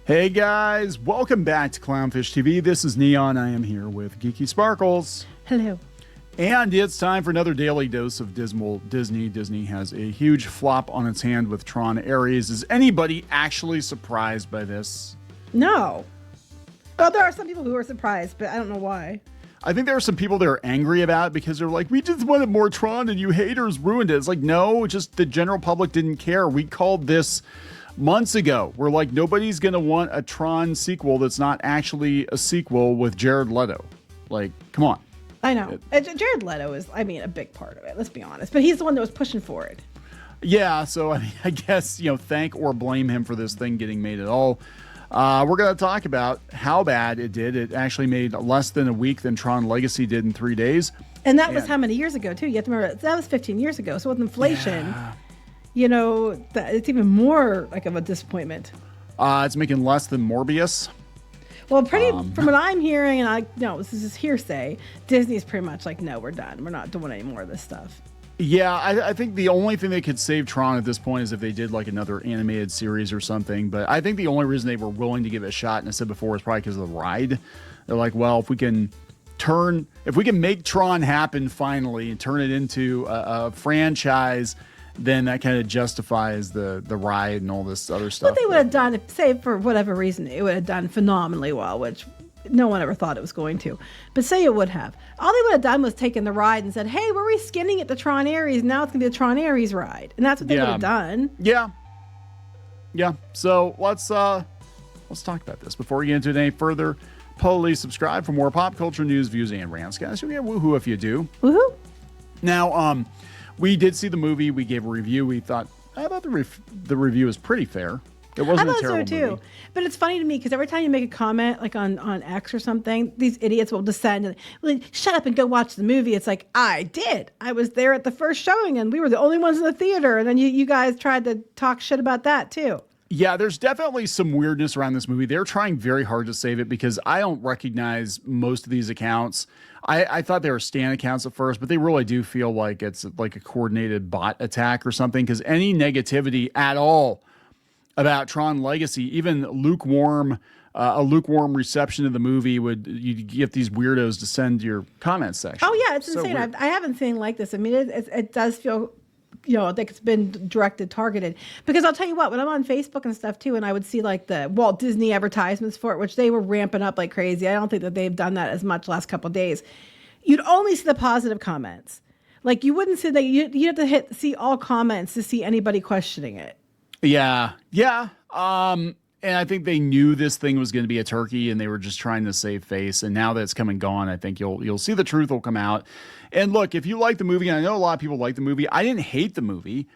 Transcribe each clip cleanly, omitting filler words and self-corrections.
Hey guys, welcome back to Clownfish TV. This is Kneon. I am here with Geeky Sparkles. Hello. And it's time for another daily dose of dismal Disney. Disney has a huge flop on its hand with Tron Ares. Is anybody actually surprised by this? No. Well, there are some people who are surprised, but I don't know why. I think there are some people that are angry about it because they're like, we just wanted more Tron and you haters ruined it. It's like, no, just the general public didn't care. We called this months ago. We're like, nobody's going to want a Tron sequel that's not actually a sequel with Jared Leto. Like, come on. I know. Jared Leto is, a big part of it. Let's be honest. But he's the one that was pushing for it. Yeah, so I guess, thank or blame him for this thing getting made at all. We're going to talk about how bad it did. It actually made less than a week than Tron Legacy did in 3 days. And that was how many years ago, too? You have to remember, that was 15 years ago. So with inflation, it's even more like of a disappointment. It's making less than Morbius. Well, from what I'm hearing, and this is just hearsay, Disney's pretty much like, no, we're done. We're not doing any more of this stuff. Yeah, I think the only thing that could save Tron at this point is if they did like another animated series or something. But I think the only reason they were willing to give it a shot, and I said before, is probably because of the ride. They're like, well, if we can make Tron happen finally and turn it into a franchise, then that kind of justifies the ride and all this other stuff. What they would have done, say for whatever reason, it would have done phenomenally well, which no one ever thought it was going to. But say it would have. All they would have done was taken the ride and said, hey, we're reskinning it to Tron Ares. Now it's going to be a Tron Ares ride. And that's what they would have done. Yeah. Yeah. So let's talk about this. Before we get into it any further, please subscribe for more pop culture news, views, and rants. Guys, you'll get woohoo if you do. Woohoo. Now, we did see the movie. We gave a review. I thought the review was pretty fair. It wasn't a terrible movie. But it's funny to me because every time you make a comment like on X or something, these idiots will descend and like, shut up and go watch the movie. It's like, I did. I was there at the first showing and we were the only ones in the theater. And then you guys tried to talk shit about that too. Yeah, there's definitely some weirdness around this movie. They're trying very hard to save it because I don't recognize most of these accounts. I thought they were stan accounts at first, but they really do feel like it's like a coordinated bot attack or something because any negativity at all about Tron Legacy, even a lukewarm reception of the movie you'd get these weirdos to send your comment section. Oh yeah, it's insane. I haven't seen like this. I mean, it does feel, like it's been targeted. Because I'll tell you what, when I'm on Facebook and stuff too, and I would see like the Walt Disney advertisements for it, which they were ramping up like crazy. I don't think that they've done that as much last couple of days. You'd only see the positive comments. Like you wouldn't see that. You have to see all comments to see anybody questioning it. Yeah. And I think they knew this thing was going to be a turkey and they were just trying to save face. And now that it's come and gone, I think you'll see the truth will come out. And look, if you like the movie, and I know a lot of people like the movie, I didn't hate the movie.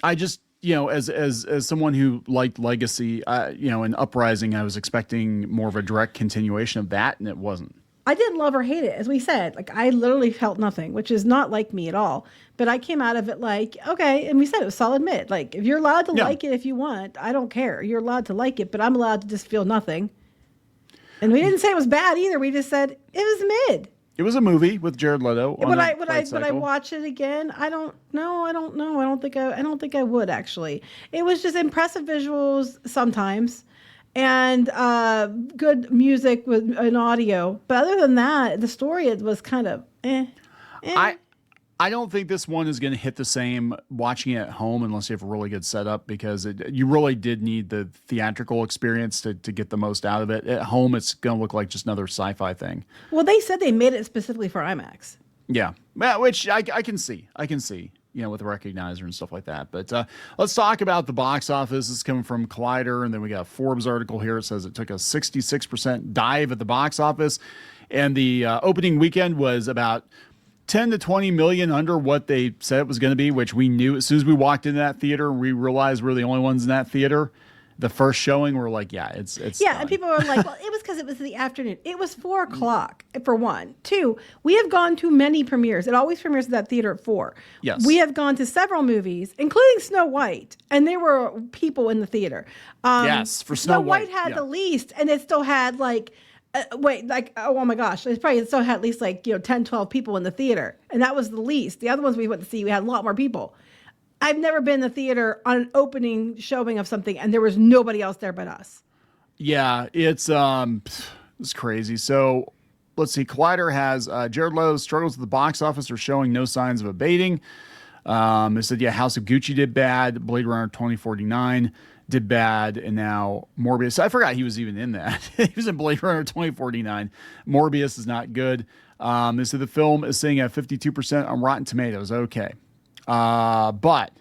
I just, as someone who liked Legacy, and Uprising, I was expecting more of a direct continuation of that, and it wasn't. I didn't love or hate it. As we said, like I literally felt nothing, which is not like me at all. But I came out of it like, okay. And we said it was solid mid. Like if you're allowed to like it, if you want, I don't care. You're allowed to like it, but I'm allowed to just feel nothing. And we didn't say it was bad either. We just said it was mid. It was a movie with Jared Leto. Would I watch it again? I don't know. I don't think I would actually. It was just impressive visuals sometimes. And good music with an audio. But other than that, the story was kind of I don't think this one is going to hit the same watching it at home unless you have a really good setup because you really did need the theatrical experience to get the most out of it. At home, it's going to look like just another sci-fi thing. Well, they said they made it specifically for IMAX. Yeah, which I can see. With the recognizer and stuff like that. But let's talk about the box office. This is coming from Collider, and then we got a Forbes article here. It says it took a 66% dive at the box office, and the opening weekend was about 10 to 20 million under what they said it was going to be, which we knew as soon as we walked into that theater and we realized we're the only ones in that theater. The first showing, we're like, yeah, it's yeah, done. and people were like, well, it was because it was the afternoon. It was 4 o'clock for one. 2, we have gone to many premieres. It always premieres at that theater at 4. Yes. We have gone to several movies, including Snow White, and there were people in the theater. Yes, for Snow White had the least, and it still had like, oh my gosh, it probably still had at least 10, 12 people in the theater, and that was the least. The other ones we went to see, we had a lot more people. I've never been in the theater on an opening showing of something and there was nobody else there but us. Yeah, it's crazy. So let's see. Collider has Jared Leto's struggles at the box office are showing no signs of abating. They said, yeah, House of Gucci did bad. Blade Runner 2049 did bad. And now Morbius. I forgot he was even in that. He was in Blade Runner 2049. Morbius is not good. They said the film is sitting at 52% on Rotten Tomatoes. Okay. But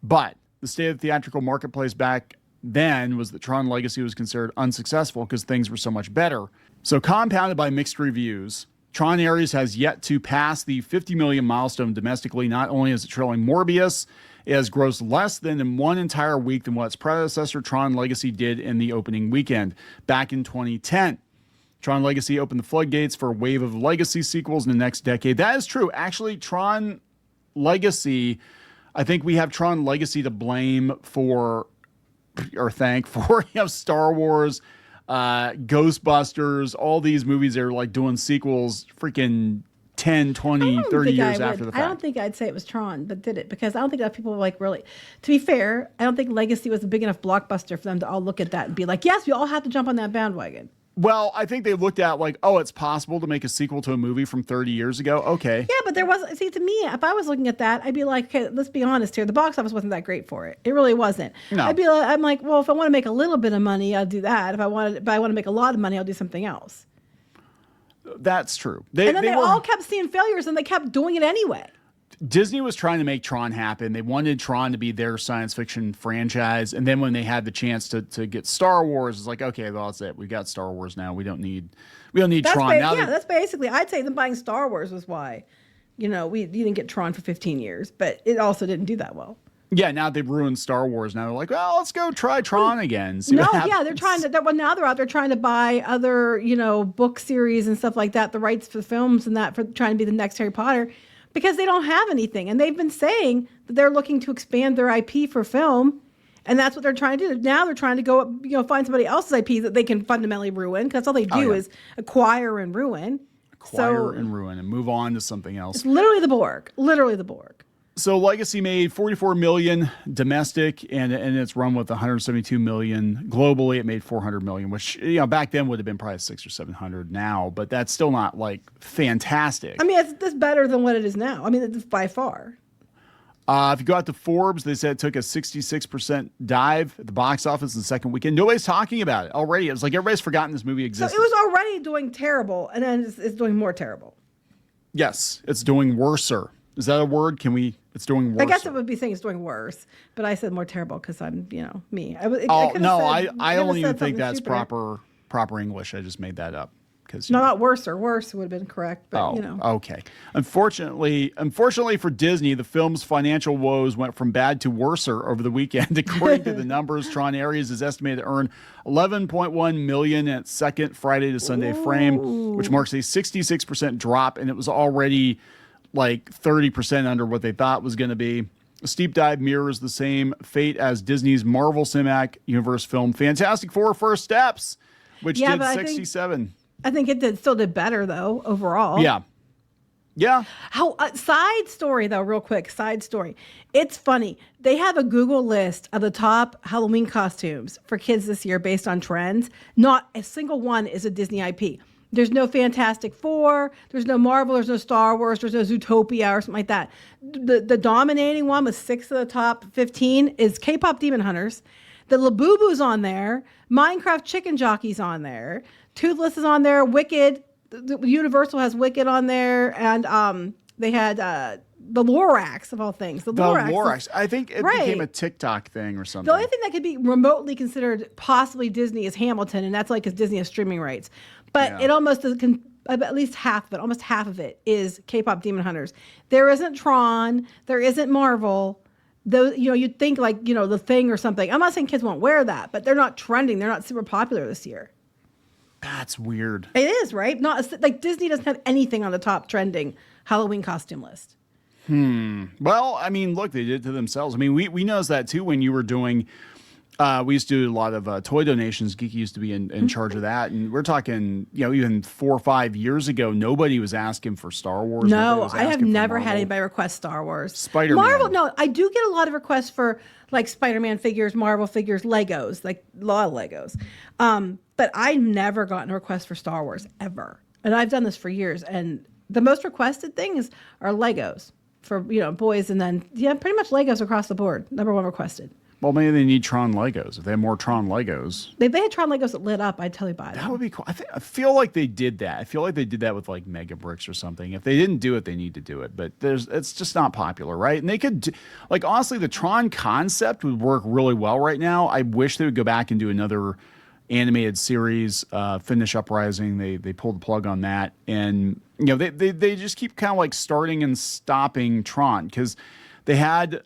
the state of the theatrical marketplace back then was that Tron Legacy was considered unsuccessful because things were so much better. So compounded by mixed reviews, Tron Ares has yet to pass the 50 million milestone domestically. Not only is it trailing Morbius, it has grossed less than in one entire week than what its predecessor Tron Legacy did in the opening weekend back in 2010. Tron Legacy opened the floodgates for a wave of legacy sequels in the next decade. That is true. Actually, Tron Legacy, I think we have Tron Legacy to blame for, or thank for, Star Wars, Ghostbusters, all these movies that are like doing sequels freaking 10, 20, 30 years after the fact. I don't think I'd say it was Tron, but did it? Because I don't think that people like really, to be fair, I don't think Legacy was a big enough blockbuster for them to all look at that and be like, yes, we all have to jump on that bandwagon. Well, I think they looked at like, oh, it's possible to make a sequel to a movie from 30 years ago. Okay. Yeah, but there wasn't. See, to me, if I was looking at that, I'd be like, okay, let's be honest here. The box office wasn't that great for it. It really wasn't. No. I'm like, well, if I want to make a little bit of money, I'll do that. If I want to make a lot of money, I'll do something else. That's true. And then they all kept seeing failures, and they kept doing it anyway. Disney was trying to make Tron happen. They wanted Tron to be their science fiction franchise. And then when they had the chance to get Star Wars, it's like, okay, well, that's it. We got Star Wars now. We don't need Tron. That's basically, I'd say them buying Star Wars was why, you didn't get Tron for 15 years, but it also didn't do that well. Yeah, now they've ruined Star Wars. Now they're like, well, let's go try Tron again. They're trying to. Well, now they're out there trying to buy other, book series and stuff like that, the rights for the films and that for trying to be the next Harry Potter. Because they don't have anything. And they've been saying that they're looking to expand their IP for film. And that's what they're trying to do. Now they're trying to go, find somebody else's IP that they can fundamentally ruin. Because that's all they do is acquire and ruin. And move on to something else. It's literally the Borg. Literally the Borg. So Legacy made 44 million domestic, and it's run with 172 million globally. It made 400 million, which back then would have been probably 600 or 700 now, but that's still not like fantastic. I mean, it's better than what it is now. I mean, it's by far. If you go out to Forbes, they said it took a 66% dive at the box office in the second weekend. Nobody's talking about it already. It's like everybody's forgotten this movie existed. So it was already doing terrible, and then it's doing more terrible. Yes, it's doing worser. Is that a word? It's doing worse. I guess it would be saying it's doing worse, but I said more terrible because I'm, me. I only even think that's proper English. I just made that up because not worse or worse would have been correct. But okay. Unfortunately for Disney, the film's financial woes went from bad to worser over the weekend. According to the numbers, Tron Ares is estimated to earn 11.1 million at second Friday to Sunday frame, which marks a 66% drop, and it was already like 30% under what they thought was going to be. A steep dive mirrors the same fate as Disney's Marvel Cinematic Universe film Fantastic Four: First Steps, which did 67. I think it still did better though overall. Yeah. How side story though, real quick. Side story. It's funny. They have a Google list of the top Halloween costumes for kids this year based on trends. Not a single one is a Disney IP. There's no Fantastic Four. There's no Marvel. There's no Star Wars. There's no Zootopia or something like that. The dominating one with 6 of the top 15 is K-pop Demon Hunters. The Labubu's on there. Minecraft Chicken Jockey's on there. Toothless is on there. Wicked. The Universal has Wicked on there. And they had the Lorax of all things. The Lorax. I think it became a TikTok thing or something. The only thing that could be remotely considered possibly Disney is Hamilton, and that's like because Disney has streaming rights. But it almost at least half of it, almost half of it is K-pop Demon Hunters. There isn't Tron. There isn't Marvel. Those, you'd think like, The Thing or something. I'm not saying kids won't wear that, but they're not trending. They're not super popular this year. That's weird. It is, right? Not like Disney doesn't have anything on the top trending Halloween costume list. Well, I mean, look, they did it to themselves. I mean, we noticed that too when you were doing We used to do a lot of toy donations. Geeky used to be in charge of that. And we're talking, even 4 or 5 years ago, nobody was asking for Star Wars. No, I have never had anybody request Star Wars. Spider-Man. Marvel, no, I do get a lot of requests for like Spider-Man figures, Marvel figures, Legos, like a lot of Legos. But I've never gotten a request for Star Wars ever. And I've done this for years. And the most requested things are Legos for, boys. And then, pretty much Legos across the board. Number one requested. Well, maybe they need Tron Legos. If they have more Tron Legos. If they had Tron Legos that lit up, I'd totally buy them. That would be cool. I feel like they did that. I feel like they did that with like Mega Bricks or something. If they didn't do it, they need to do it. But it's just not popular, right? And they could, honestly, the Tron concept would work really well right now. I wish they would go back and do another animated series, finish Uprising. They pulled the plug on that. And, they just keep kind of like starting and stopping Tron because they had,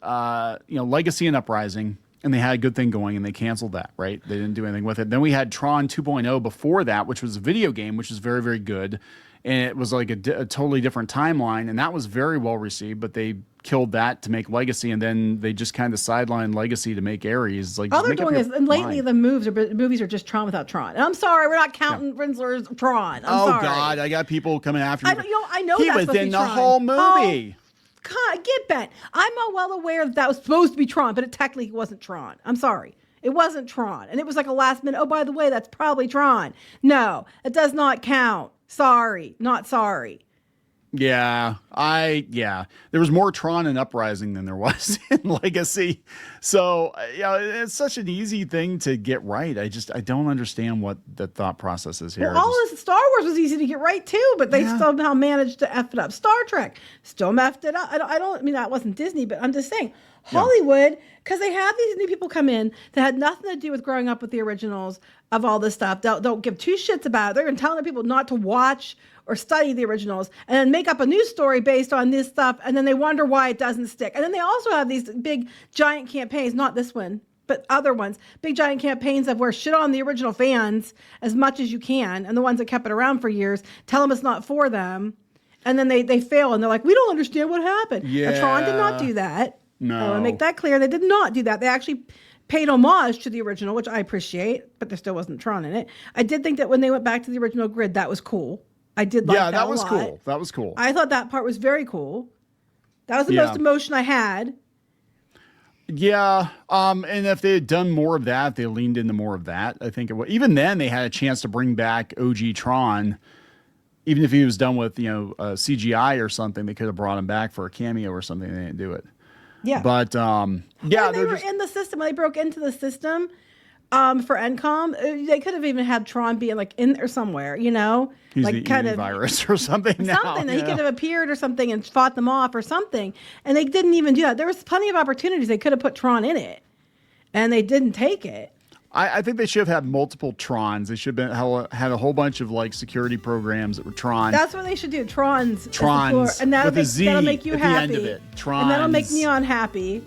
Legacy and Uprising, and they had a good thing going, and they canceled that, right? They didn't do anything with it. Then we had Tron 2.0 before that, which was a video game, which is very, very good. And it was like a totally different timeline, and that was very well received, but they killed that to make Legacy, and then they just kind of sidelined Legacy to make Ares. Like, all they're doing is, and lately the movies are just Tron without Tron. And I'm sorry, we're not counting Rinsler's Tron. I'm sorry. God, I got people coming after me. I know he that's was supposed to in be the Tron. whole movie. God, get bent. I'm well aware that was supposed to be Tron, but it technically wasn't Tron. I'm sorry. It wasn't Tron. And it was like a last minute, oh, by the way, that's probably Tron. No, it does not count. Sorry, not sorry. Yeah, there was more Tron in Uprising than there was in Legacy. So, it's such an easy thing to get right. I don't understand what the thought process is here. Well, all this Star Wars was easy to get right too, but they somehow managed to F it up. Star Trek still messed it up. I mean, that wasn't Disney, but I'm just saying Hollywood, because they have these new people come in that had nothing to do with growing up with the originals of all this stuff. Don't give two shits about it. They're going to tell the people not to watch or study the originals and then make up a new story based on this stuff. And then they wonder why it doesn't stick. And then they also have these big giant campaigns, not this one, but other ones, big giant campaigns of where shit on the original fans as much as you can. And the ones that kept it around for years, tell them it's not for them. And then they fail and they're like, we don't understand what happened. Yeah. Tron did not do that. No. I want to make that clear. They did not do that. They actually paid homage to the original, which I appreciate, but there still wasn't Tron in it. I did think that when they went back to the original grid, that was cool. I did like that a lot. Was cool. That was cool. I thought that part was very cool. That was the most emotion I had. Yeah. And if they had done more of that, if they leaned into more of that, I think it would. Even then, they had a chance to bring back OG Tron. Even if he was done with, CGI or something, they could have brought him back for a cameo or something. They didn't do it. Yeah. But, when they were in the system, when they broke into the system for NCOM, they could have even had Tron being like in there somewhere, He's like the kind of virus or something. Something that he could have appeared or something and fought them off or something. And they didn't even do that. There was plenty of opportunities. They could have put Tron in it, and they didn't take it. I think they should have had multiple Trons. They should have had a whole bunch of like security programs that were Tron. That's what they should do. Trons, and that'll make you at happy. The end of it. Trons. And that'll make Kneon happy.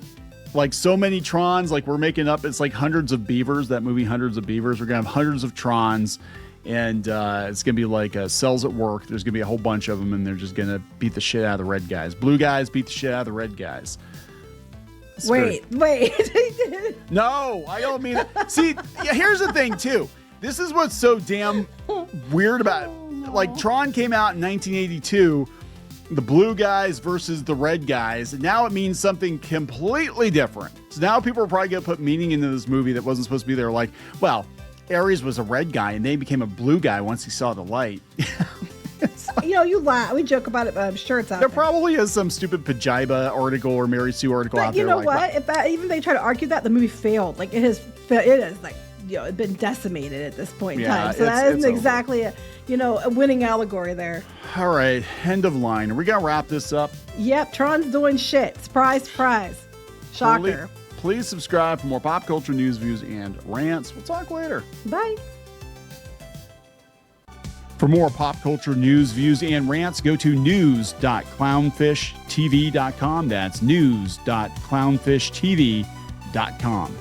Like so many Trons, like we're making up. It's like Hundreds of Beavers. That movie, Hundreds of Beavers. We're gonna have hundreds of Trons, and it's gonna be like cells at work. There's gonna be a whole bunch of them, and they're just gonna beat the shit out of the red guys. Blue guys beat the shit out of the red guys. Wait. No, I don't mean it. See, here's the thing, too. This is what's so damn weird about it. Like, Tron came out in 1982, the blue guys versus the red guys, and now it means something completely different. So now people are probably going to put meaning into this movie that wasn't supposed to be there. Like, well, Ares was a red guy, and they became a blue guy once he saw the light. You laugh. We joke about it, but I'm sure it's out there. There probably is some stupid Pajiba article or Mary Sue article out there. But you know what? If that, even if they try to argue that, the movie failed. Like, it is like, it's been decimated at this point in time. So that isn't exactly a winning allegory there. All right. End of line. Are we going to wrap this up? Yep. Tron's doing shit. Surprise, surprise. Shocker. Please subscribe for more pop culture news, views, and rants. We'll talk later. Bye. For more pop culture news, views, and rants, go to news.clownfishtv.com. That's news.clownfishtv.com.